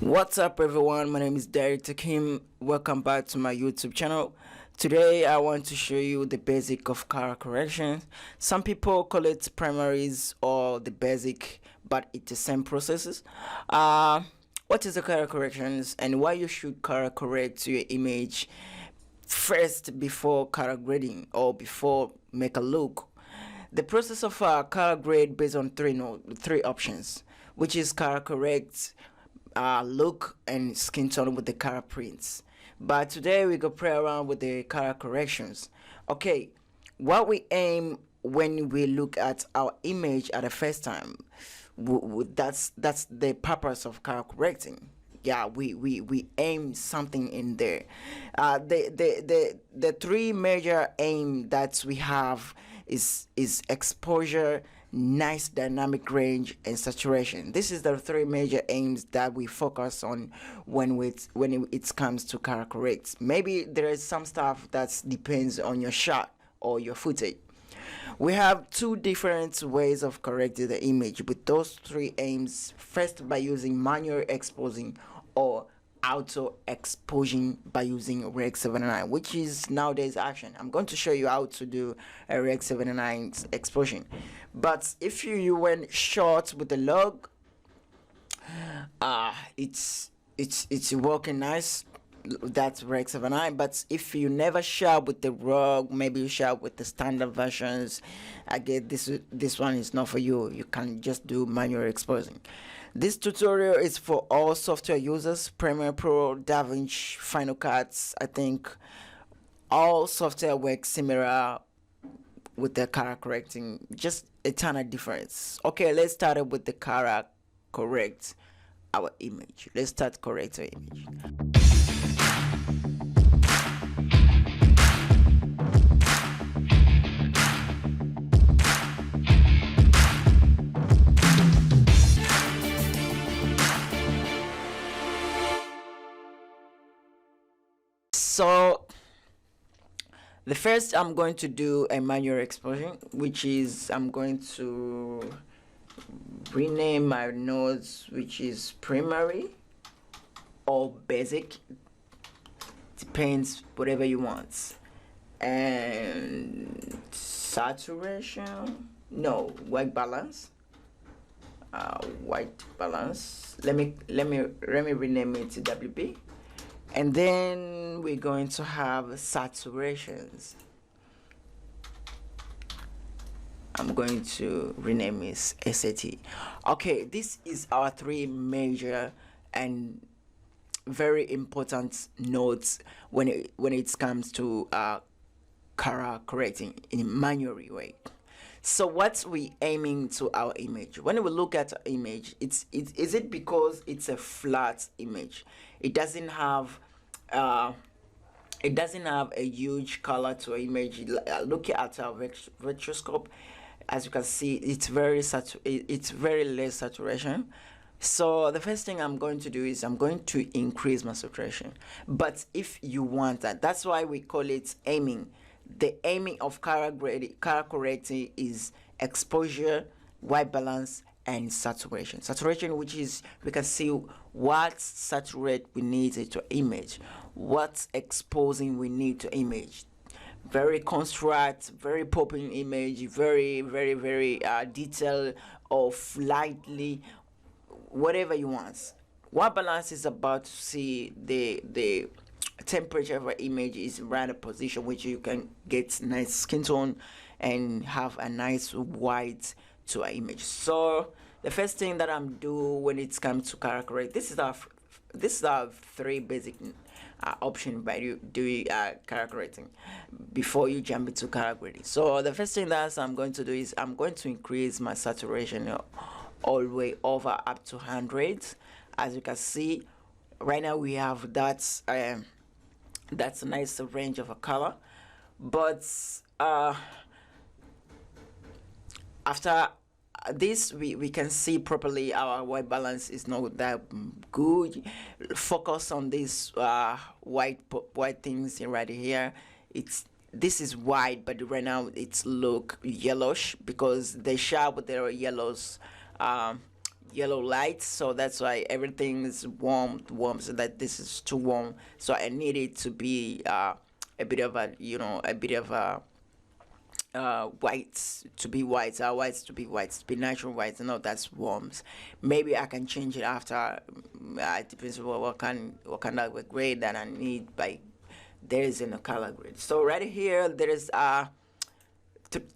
What's up, everyone? My name is Derek Takim. Welcome back to my YouTube channel. Today, I want to show you the basic of color correction. Some people call it primaries or the basic, but it's the same processes. What is the color corrections and why you should color correct your image first before color grading or before make a look? The process of color grade based on three options, which is color correct, look, and skin tone with the color prints. But today we go play around with the color corrections. Okay, what we aim when we look at our image at the first time, that's the purpose of color correcting. Yeah, we aim something in there. The three major aim that we have is exposure, nice dynamic range, and saturation. This is the three major aims that we focus on when it comes to color correct. Maybe there is some stuff that depends on your shot or your footage. We have two different ways of correcting the image with those three aims. First, by using manual exposing or auto exposing by using Rec 79, which is nowadays action. I'm going to show you how to do a Rec 79 exposing. But if you went short with the log, it's working nice. That's Rec 79. But if you never shot with the RAW, maybe you shot with the standard versions, I get this one is not for you. You can just do manual exposing. This tutorial is for all software users: Premiere Pro, DaVinci, Final Cut. I think all software works similar with the color correcting, just a ton of difference. Okay, let's start it with the color correct our image. Let's start correct our image. So the first, I'm going to do a manual exposure, which is I'm going to rename my nodes, which is primary or basic, depends whatever you want, and saturation, no, white balance, let me rename it to WP. And then we're going to have saturations. I'm going to rename it SAT. Okay, this is our three major and very important nodes when it comes to color correcting in a manual way. So what we aiming to our image? When we look at our image, is it because it's a flat image? It doesn't have a huge color to our image. Look at our retroscope. As you can see, it's very less saturation. So the first thing I'm going to do is I'm going to increase my saturation. But if you want that, that's why we call it aiming. The aiming of color correcting is exposure, white balance, and saturation. Saturation, which is we can see what saturate we need to image, what exposing we need to image. Very construct, very popping image, very detailed or slightly, whatever you want. White balance is about to see the temperature of our image is right a position which you can get nice skin tone and have a nice white to our image. So the first thing that I'm doing when it comes to color correct, this is our three basic option by doing color correcting before you jump into color grading. So the first thing that I'm going to do is I'm going to increase my saturation all the way over up to 100. As you can see right now, we have that's a nice range of a color, but after this we can see properly our white balance is not that good. Focus on this white things right here. This is white, but right now it's look yellowish because they shot with their yellows yellow light, so that's why everything is warm, so that this is too warm, so I need it to be a bit of a, a bit of a whites to be whites, whites to be whites, to be natural whites. No, that's warms. Maybe I can change it after. It depends on what kind of a grade that I need. By there is in a color grade. So right here there is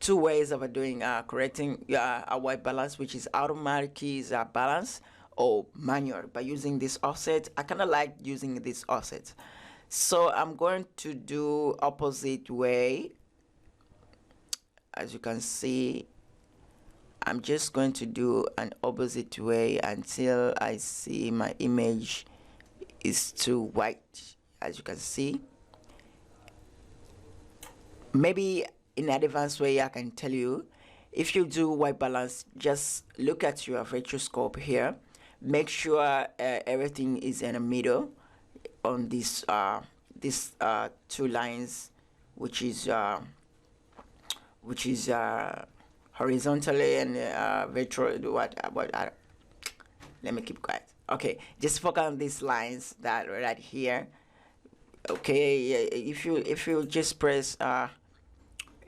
two ways of doing correcting a white balance, which is automatic keys balance or manual. By using this offset, I kind of like using this offset. So I'm going to do opposite way. As you can see, I'm just going to do an opposite way until I see my image is too white. As you can see, maybe in an advanced way I can tell you, if you do white balance, just look at your Retroscope here, make sure everything is in the middle on this two lines, which is horizontally and let me keep quiet. Okay, just focus on these lines that right here. Okay, if you just press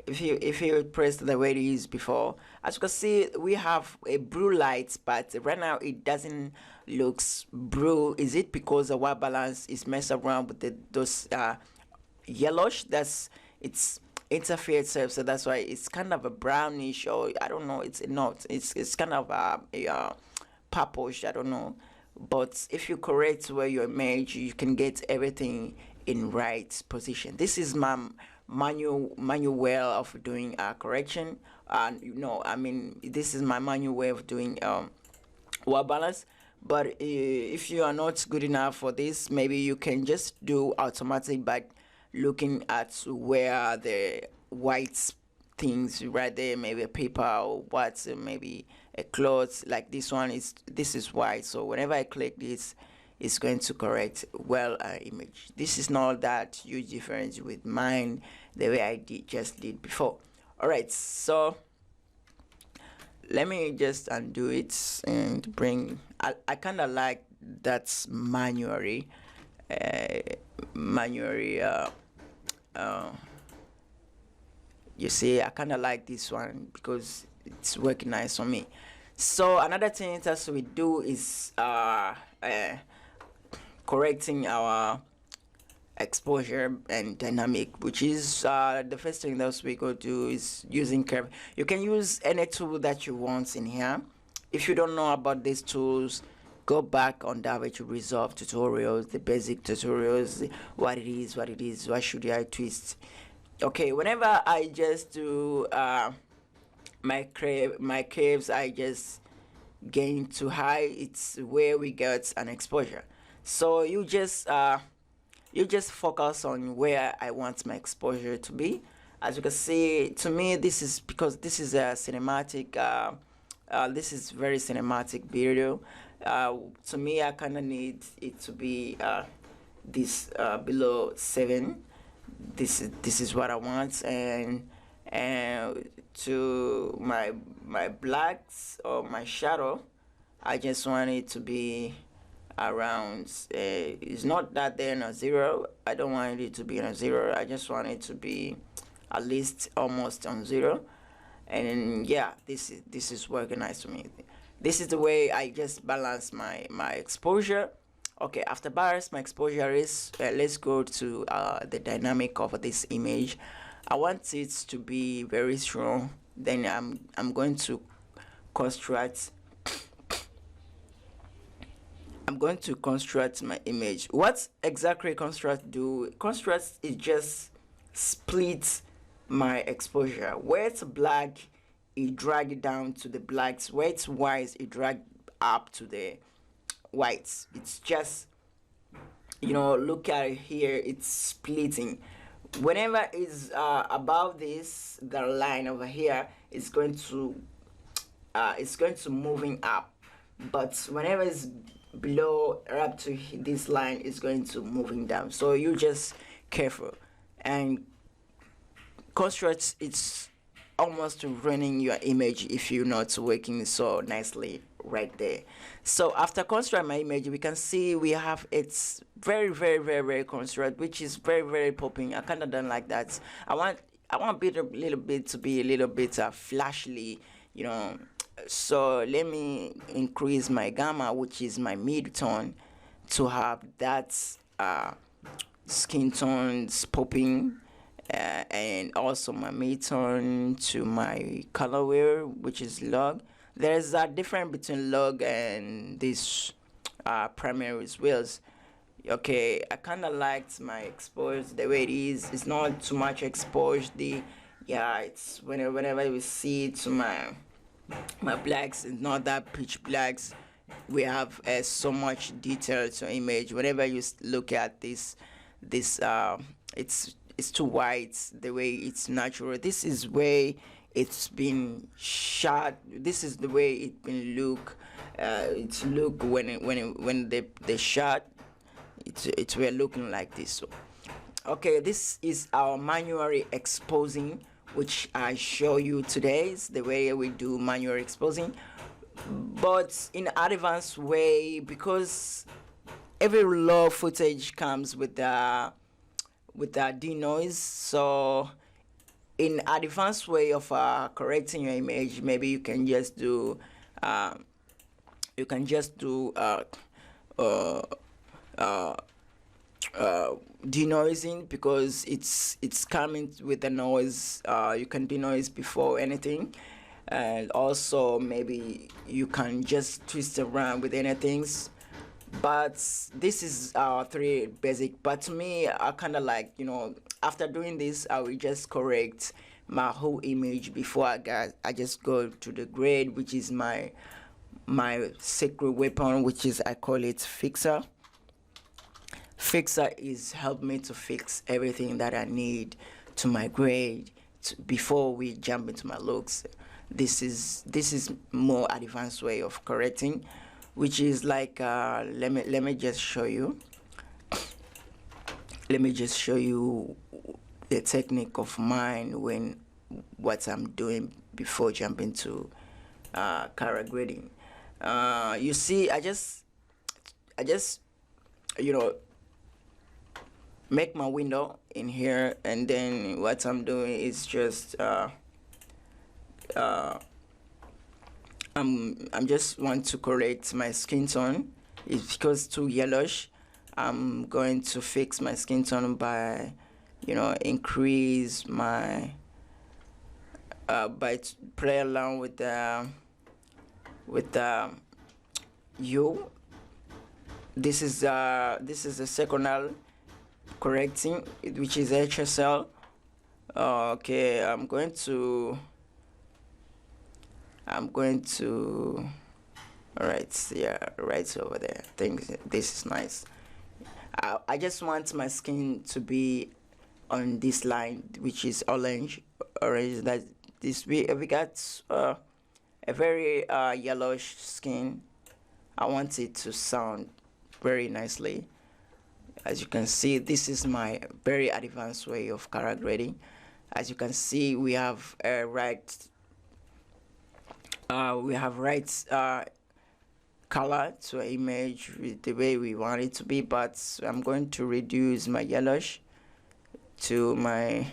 if you press the way it is before, as you can see, we have a blue light, but right now it doesn't looks blue. Is it because the white balance is messed around with those yellowish? That's it's interfered itself, so that's why it's kind of a brownish, or I don't know, it's not, it's kind of a purplish, I don't know. But if you correct where your image, you can get everything in right position. This is my manual way of doing correction, and I mean, this is my manual way of doing white balance. But if you are not good enough for this, maybe you can just do automatic by looking at where the white things right there, maybe a paper or what, maybe a cloth like this one this is white, so whenever I click this, it's going to correct well image. This is not that huge difference with mine, the way I just did before. All right, so let me just undo it and bring, I kind of like that's manually you see, I kind of like this one because it's working nice for me. So another thing that we do is correcting our exposure and dynamic, which is the first thing that we go do is using curve. You can use any tool that you want in here. If you don't know about these tools, go back on DaVinci Resolve tutorials, the basic tutorials, what it is, what should I twist. Okay, whenever I just do my curves, I just gain too high, it's where we get an exposure. So you just focus on where I want my exposure to be. As you can see, to me, this is because this is a cinematic this is very cinematic video. To me, I kind of need it to be this below 7. This is what I want, and to my blacks or my shadow, I just want it to be around it's not that they're in a 0. I don't want it to be in a 0. I just want it to be at least almost on 0. And yeah, this is working nice for me. This is the way I just balance my exposure. Okay, after balance my exposure is let's go to the dynamic of this image. I want it to be very strong. Then I'm going to construct my image. What exactly construct do? Construct is just split my exposure. Where it's black, it drag it down to the blacks. Where it's white, it drag up to the whites. It's just, look at it here, it's splitting. Whenever it's above this, the line over here is going to moving up, but whenever it's below or up to this line, is going to moving down. So you just careful and construct it's almost ruining your image if you're not working so nicely right there. So after construct my image, we can see we have it's very very construct, which is very popping. I kind of don't like that. I want bit a little bit to be a little bit flashly, you know. So let me increase my gamma, which is my mid tone, to have that skin tones popping, and also my mid-tone to my colorway, which is log. There's a difference between log and this primary as well. Okay, I kind of liked my exposure the way it is. It's not too much exposed. Yeah, it's whenever we see it to my blacks, it's not that pitch blacks. We have so much detail to image. Whenever you look at this it's too white the way it's natural. This is way it's been shot. This is the way it been look. It's look when they shot. It's we're looking like this. So, okay, this is our manually exposing, which I show you today. Is the way we do manual exposing, but in advanced way, because every raw footage comes with the denoise. So in advanced way of correcting your image, maybe you can just do uh, uh, uh, denoising, because it's coming with the noise. You can denoise before anything, and also maybe you can just twist around with anything. But this is our three basic. But to me, I kind of like, after doing this, I will just correct my whole image before I just go to the grade, which is my secret weapon, which is, I call it fixer. Fixer is help me to fix everything that I need to my grade before we jump into my looks. This is more advanced way of correcting, which is like let me just show you. Let me just show you the technique of mine when what I'm doing before jumping to color grading. You see, I just make my window in here, and then what I'm doing is just I'm just want to correct my skin tone. It's because too yellowish. I'm going to fix my skin tone by increase my by play along with the hue. This is the secondary correcting, which is HSL. Okay, I'm going to all right, yeah, right over there. I think this is nice. I just want my skin to be on this line, which is orange. That this we got a very yellowish skin. I want it to sound very nicely. As you can see, this is my very advanced way of color grading. As you can see, we have right color to an image with the way we want it to be, but I'm going to reduce my yellowish to my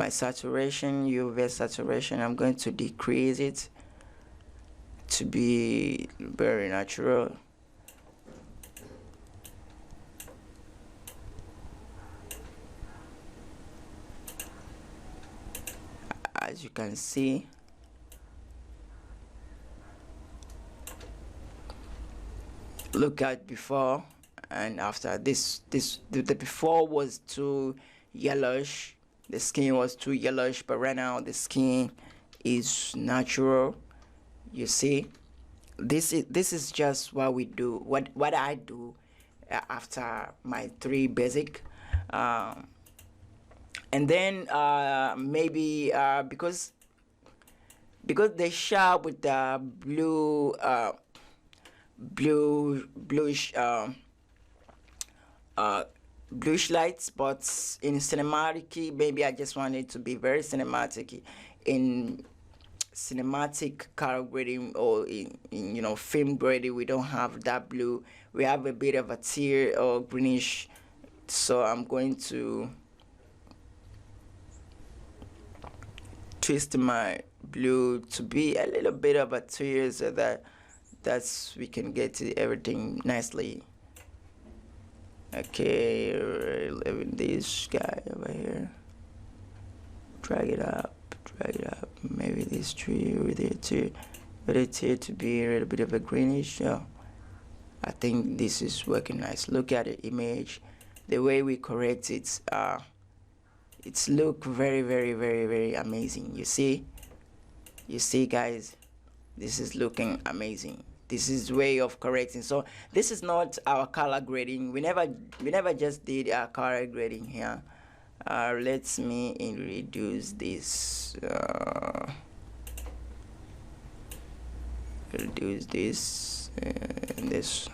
saturation, UV saturation. I'm going to decrease it to be very natural. As you can see, look at before and after. The before was too yellowish, the skin was too yellowish, but right now the skin is natural. You see, this is just what we do, what I do after my three basic, and then maybe because they shot with the bluish bluish lights, but in cinematic, maybe I just want it to be very cinematic. In cinematic color grading, or in film grading, we don't have that blue. We have a bit of a teal or greenish. So I'm going to twist my blue to be a little bit of a teal, so that's we can get to everything nicely. Okay, leaving this guy over here. Drag it up. Maybe this tree over there too. But it's here to be a little bit of a greenish. So I think this is working nice. Look at the image, the way we correct it. It's look very amazing. You see, guys, this is looking amazing. This is way of correcting. So this is not our color grading. We never just did our color grading here. Let me reduce this. Reduce this and this.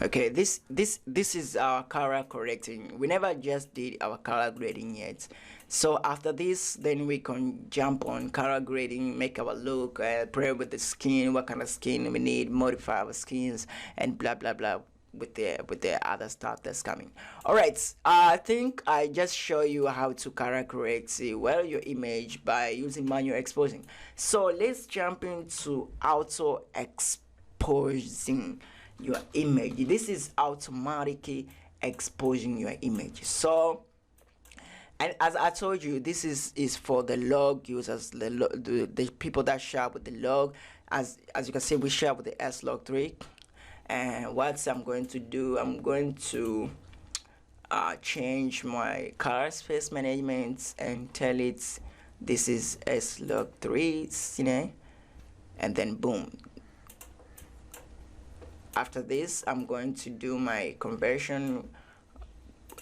Okay, this is our color correcting. We never just did our color grading yet. So after this, then we can jump on color grading, make our look, play with the skin, what kind of skin we need, modify our skins, and blah blah blah with the other stuff that's coming. All right, I think I just show you how to color correct well your image by using manual exposing. So let's jump into auto exposing your image. This is automatically exposing your image. So, and as I told you, this is for the log users, the people that share with the log. As you can see, we share with the S-Log3. And what I'm going to do, I'm going to change my color space management and tell it this is S-Log3 Cine, and then boom. After this, I'm going to do my conversion,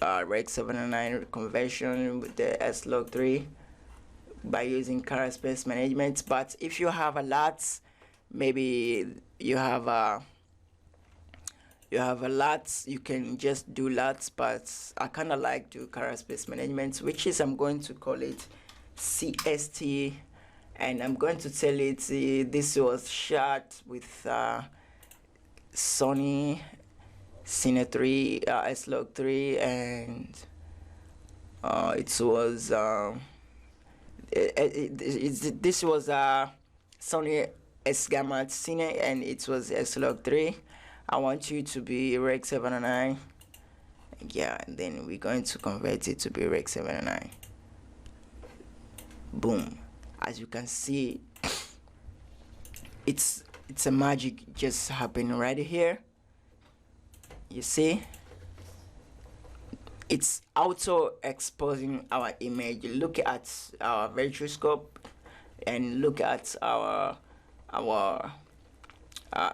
Rec 709 conversion with the S-Log3 by using color space management. But if you have a lot, maybe you have a lot, you can just do lots, but I kind of like to color space management, which is, I'm going to call it CST, and I'm going to tell it this was shot with Sony Cine 3 S-Log3, and it was this was Sony S-Gamma Cine, and it was S-Log3. I want you to be Rec 709. Yeah, and then we're going to convert it to be Rec 709. Boom. As you can see, it's a magic just happening right here. You see, it's auto exposing our image. Look at our Virtuoscope and look at our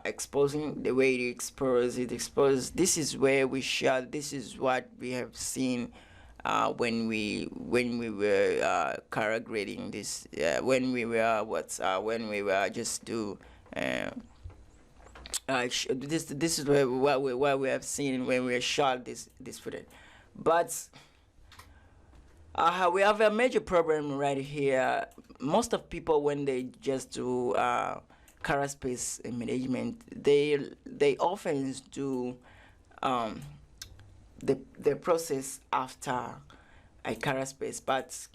exposing, the way it exposes. This is where we shot. This is what we have seen when we were color grading this. When we were just do. This is what we have seen when we shot this footage. But we have a major problem right here. Most of people, when they just do color space management, they often do the process after a color space. But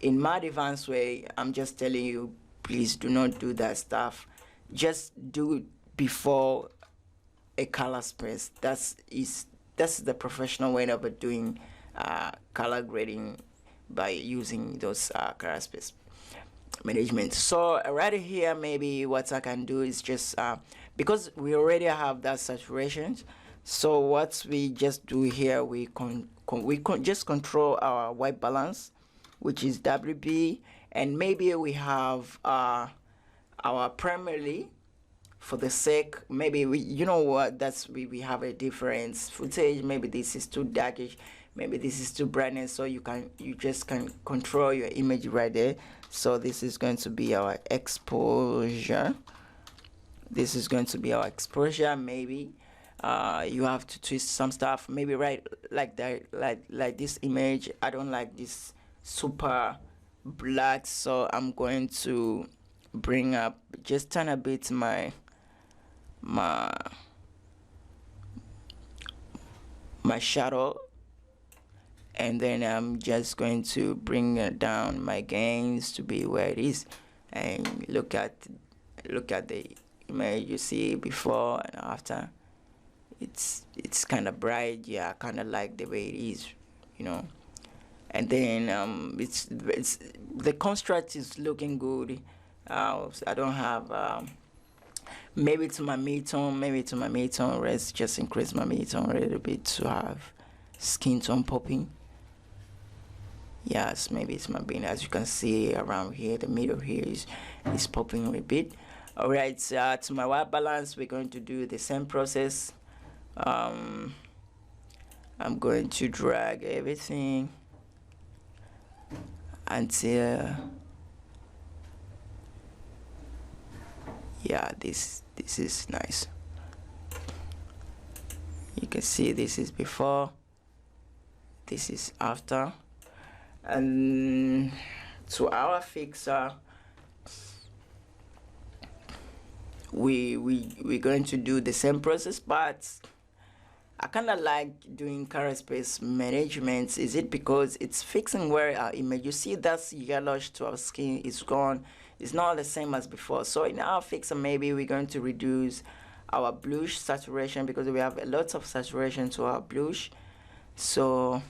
in my advanced way, I'm just telling you, please do not do that stuff. Just do it before a color space. That's the professional way of doing color grading by using those color space management. So right here, maybe what I can do is just because we already have that saturation, so what we just do here, we just control our white balance, which is WB, and maybe we have our primarily, for the sake, maybe we have a different footage. Maybe this is too darkish, maybe this is too brightness, so you just can control your image right there. So this is going to be our exposure. This is going to be our exposure. Maybe you have to twist some stuff, maybe right like that, like this image. I don't like this super black, so I'm going to bring up just turn a bit my my shadow, and then I'm just going to bring down my gains to be where it is. And look at the image. You see before and after. It's kind of bright. Yeah, I kind of like the way it is, you know. And then it's the construct is looking good. I don't have maybe to my mid-tone, let's just increase my mid-tone a little bit to have skin tone popping. Yes, maybe it's my bean. As you can see around here, the middle here is popping a bit. All right, so to my white balance, we're going to do the same process. I'm going to drag everything until, yeah, this is nice. You can see this is before, this is after. And to our fixer, we're going to do the same process, but I kind of like doing color space management. Is it because it's fixing where our image, you see that's yellowish to our skin is gone. It's not the same as before. So in our fixer, maybe we're going to reduce our bluish saturation because we have a lot of saturation to our bluish. So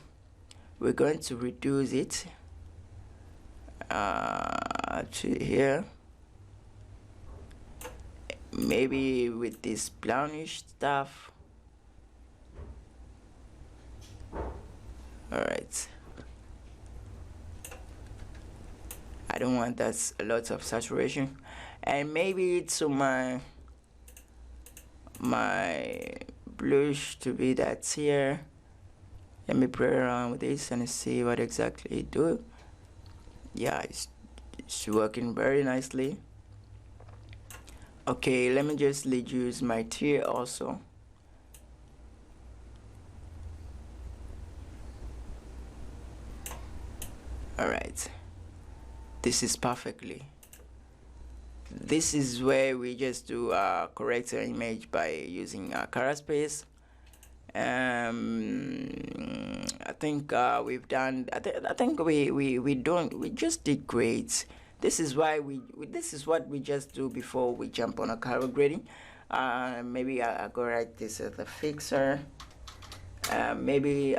we're going to reduce it to here. Maybe with this brownish stuff. All right, I don't want that a lot of saturation. And maybe to my bluish to be that here. Let me play around with this and see what exactly it do. Yeah, it's working very nicely. Okay, let me just reduce my tear also. All right, this is perfectly. This is where we just do correct our image by using color space. I think we've done. I think we just did great. This is why this is what we just do before we jump on a color grading. Maybe I go write this as a fixer. Maybe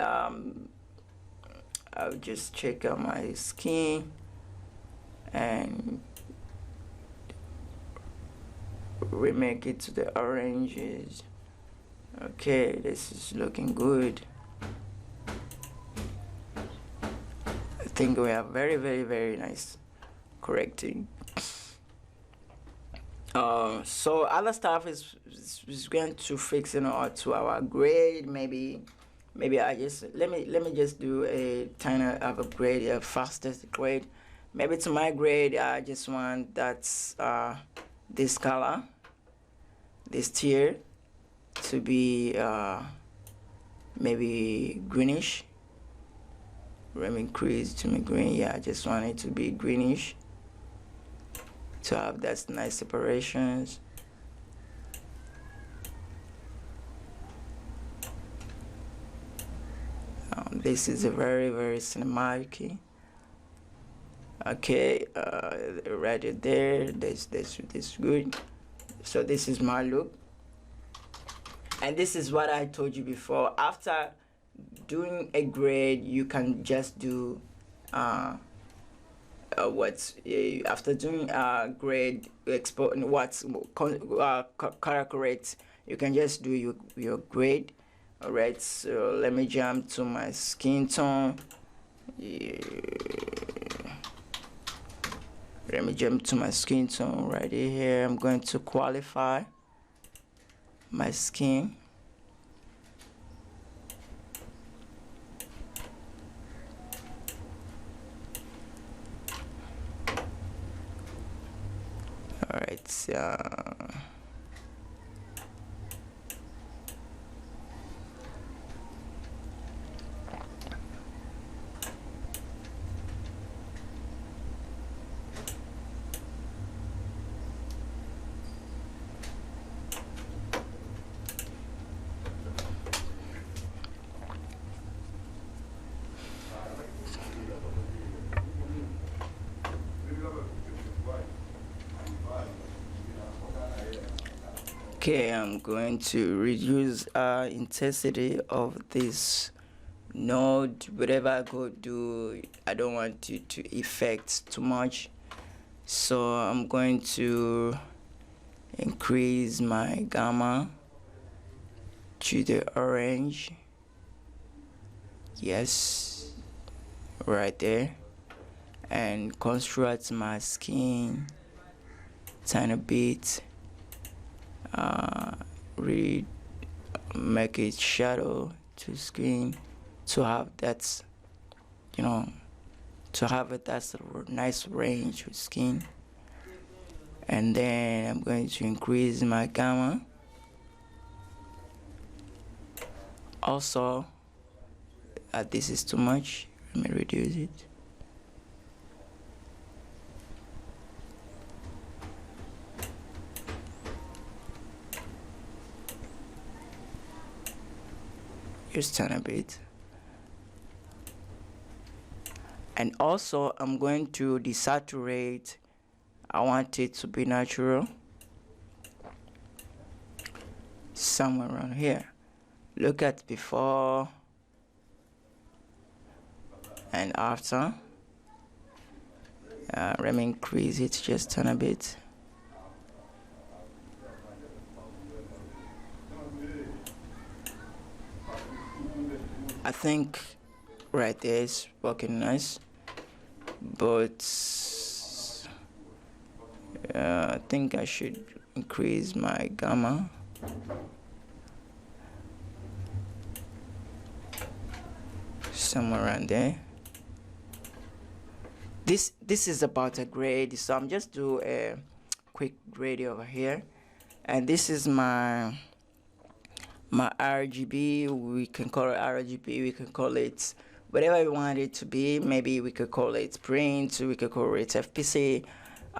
I'll just check out my skin and remake it to the oranges. Okay, this is looking good. I think we have very nice correcting. So other stuff is going to fix, you know, to our grade. Maybe I just let me just do a tiny upgrade, a fastest grade. Maybe to my grade, I just want that's this color, this tier, to be maybe greenish. Let me increase to me green. Yeah, I just want it to be greenish to have that nice separations. This is a very cinematic. Okay, right there. This good. So this is my look, and this is what I told you before. After doing a grade, you can just do after doing grade export what's color correct, you can just do your grade. All right, so let me jump to my skin tone. Yeah. Let me jump to my skin tone right here. I'm going to qualify my skin. All right, Okay, I'm going to reduce intensity of this node. Whatever I go do, I don't want it to affect too much, so I'm going to increase my gamma to the orange. Yes, right there, and construct my skin tiny bit. Make it shadow to skin to have that, you know, to have it that's a nice range with skin. And then I'm going to increase my gamma. Also, this is too much. Let me reduce it. Just turn a bit. And also I'm going to desaturate. I want it to be natural, somewhere around here. Look at before and after. Let me increase it just a bit. I think right there is working nice, but I think I should increase my gamma. Somewhere around there. This is about a grade, so I'm just do a quick grade over here, and this is my RGB. We can call it RGB, we can call it whatever we want it to be. Maybe we could call it print, we could call it FPC.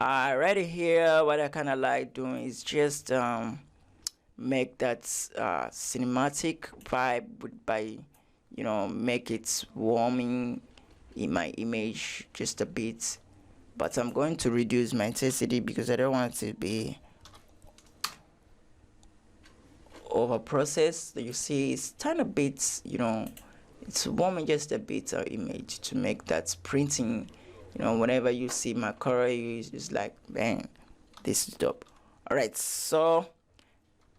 Right here, what I kind of like doing is just make that cinematic vibe by, you know, make it warming in my image just a bit. But I'm going to reduce my intensity because I don't want it to be over processed. You see, it's tiny bits, you know, it's warming just a bit of image to make that printing, you know, whenever you see my color, it's like, bang, this is dope. All right, so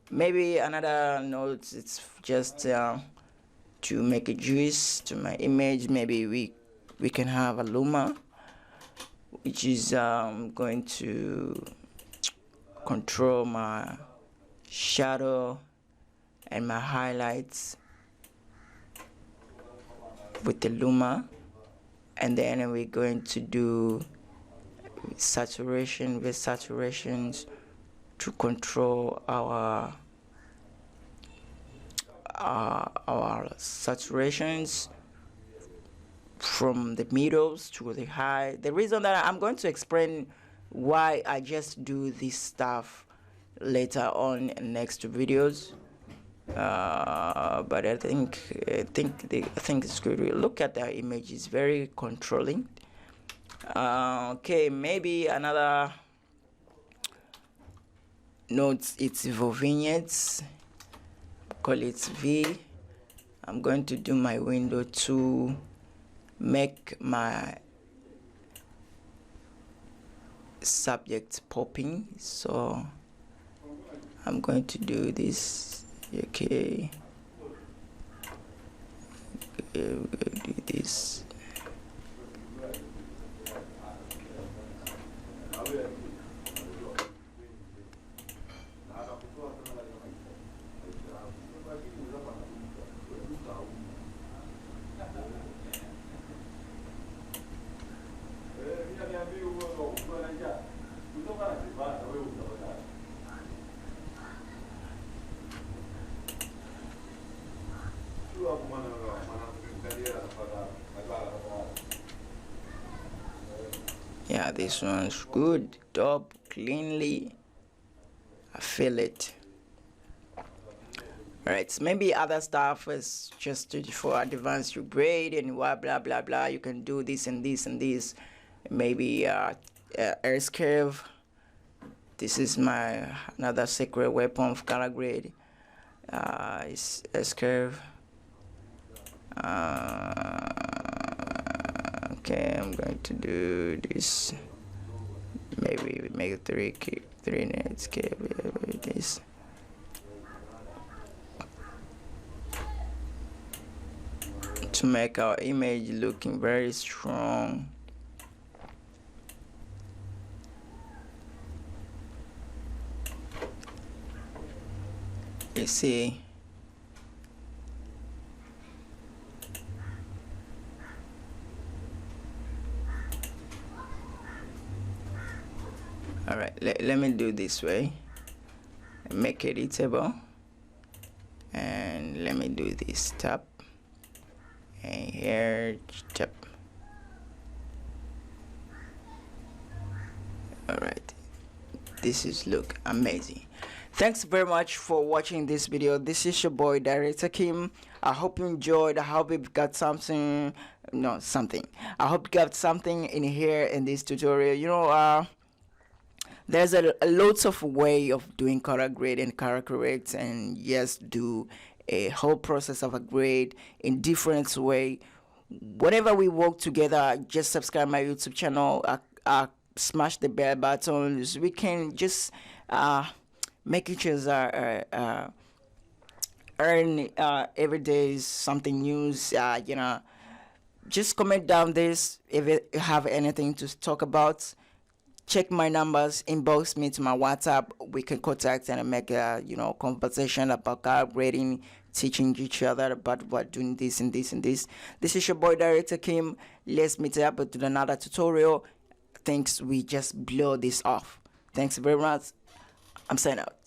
maybe another note, it's just to make a juice to my image. Maybe we can have a luma, which is going to control my shadow and my highlights with the luma. And then we're going to do saturation with saturations to control our saturations from the middles to the high. The reason that I'm going to explain why I just do this stuff later on in next videos, but I think it's good. Look at the image, it's very controlling. Okay, maybe another note, it's for vignettes, call it V. I'm going to do my window to make my subject popping, so I'm going to do this. Okay, we're going to do this. Yeah, this one's good, dope, cleanly. I feel it. Alright, so maybe other stuff is just for advanced grade and blah blah blah. You can do this and this and this. Maybe S curve. This is my another secret weapon of color grade. It's S curve. Okay, I'm going to do this. Maybe make it 3 nits. Okay, this. To make our image looking very strong. You see, all right, let me do this way, make it editable, and let me do this tab, and here tab. All right, this is look amazing. Thanks very much for watching this video. This is your boy Director Kim. I hope you enjoyed. I hope you got something, I hope you got something in here in this tutorial. You know, there's a lots of way of doing color grade and color correct, and yes, do a whole process of a grade in different way. Whenever we work together, just subscribe my YouTube channel, smash the bell button. We can just make each other earn every day something new. You know, just comment down this if you have anything to talk about. Check my numbers, inbox me to my WhatsApp. We can contact and make a conversation about color grading, teaching each other about what doing this and this and this. This is your boy Director Kim. Let's meet up to another tutorial. Thanks, we just blow this off. Thanks very much. I'm signing out.